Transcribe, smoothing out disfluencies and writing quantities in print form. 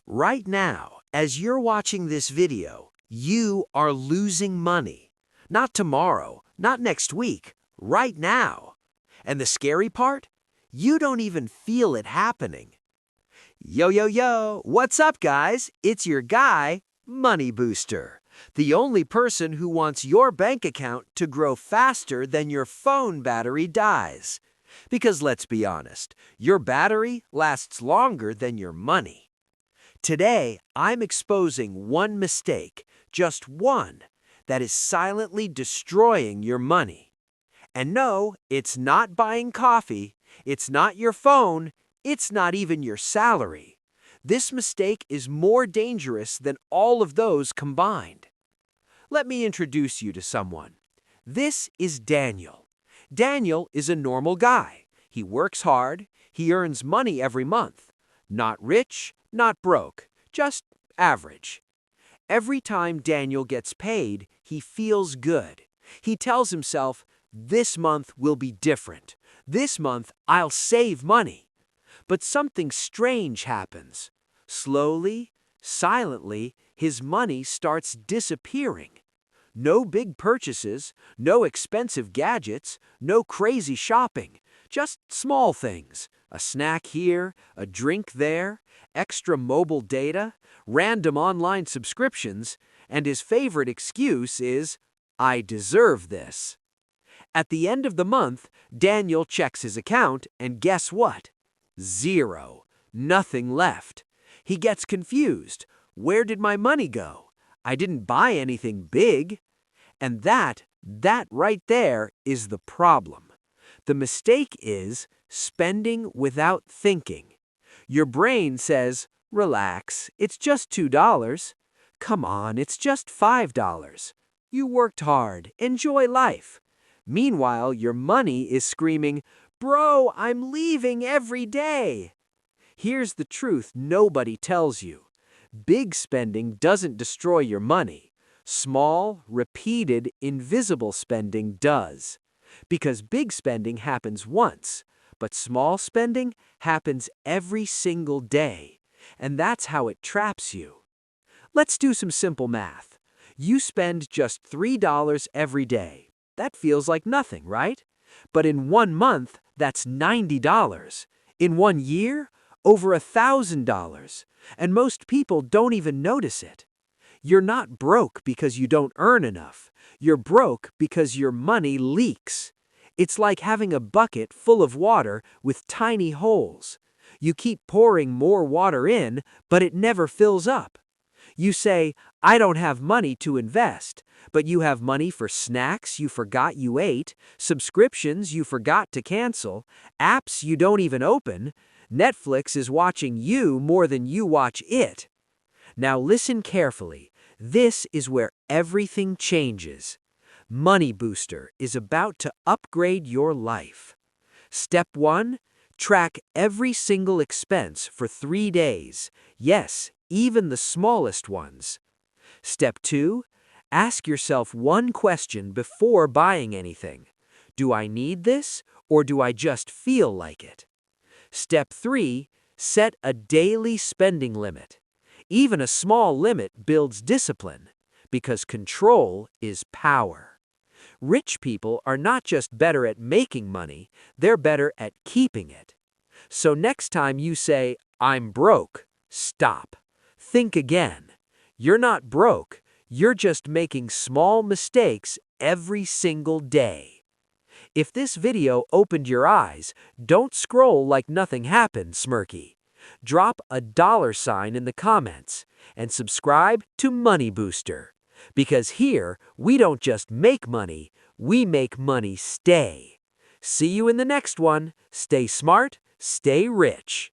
Right now, as you're watching this video, you are losing money. Not tomorrow, not next week, right now. And the scary part? You don't even feel it happening. Yo, yo, yo, what's up, guys? It's your guy, Money Booster, the only person who wants your bank account to grow faster than your phone battery dies. Because let's be honest, your battery lasts longer than your money. Today, I'm exposing one mistake, just one, that is silently destroying your money. And no, it's not buying coffee, it's not your phone, it's not even your salary. This mistake is more dangerous than all of those combined. Let me introduce you to someone. This is Daniel. Daniel is a normal guy. He works hard, he earns money every month. Not rich, not broke, just average. Every time Daniel gets paid, he feels good. He tells himself, this month will be different. This month, I'll save money. But something strange happens. Slowly, silently, his money starts disappearing. No big purchases, no expensive gadgets, no crazy shopping, just small things. A snack here, a drink there, extra mobile data, random online subscriptions, and his favorite excuse is, I deserve this. At the end of the month, Daniel checks his account, and guess what? Zero. Nothing left. He gets confused. Where did my money go? I didn't buy anything big. And that right there is the problem. The mistake is spending without thinking. Your brain says, relax, it's just $2. Come on, it's just $5. You worked hard, enjoy life. Meanwhile, your money is screaming, bro, I'm leaving every day. Here's the truth nobody tells you. Big spending doesn't destroy your money. Small, repeated, invisible spending does. Because big spending happens once, but small spending happens every single day. And that's how it traps you. Let's do some simple math. You spend just $3 every day. That feels like nothing, right? But in 1 month, that's $90. In 1 year, over $1,000. And most people don't even notice it. You're not broke because you don't earn enough. You're broke because your money leaks. It's like having a bucket full of water with tiny holes. You keep pouring more water in, but it never fills up. You say, I don't have money to invest, but you have money for snacks you forgot you ate, subscriptions you forgot to cancel, apps you don't even open. Netflix is watching you more than you watch it. Now listen carefully. This is where everything changes. Money Booster is about to upgrade your life. Step 1, track every single expense for 3 days. Yes, even the smallest ones. Step 2, ask yourself one question before buying anything. Do I need this, or do I just feel like it? Step 3, set a daily spending limit. Even a small limit builds discipline, because control is power. Rich people are not just better at making money, they're better at keeping it. So next time you say, I'm broke, stop. Think again. You're not broke, you're just making small mistakes every single day. If this video opened your eyes, don't scroll like nothing happened, Smirky. Drop a $sign in the comments and subscribe to Money Booster. Because here, we don't just make money, we make money stay. See you in the next one. Stay smart, stay rich.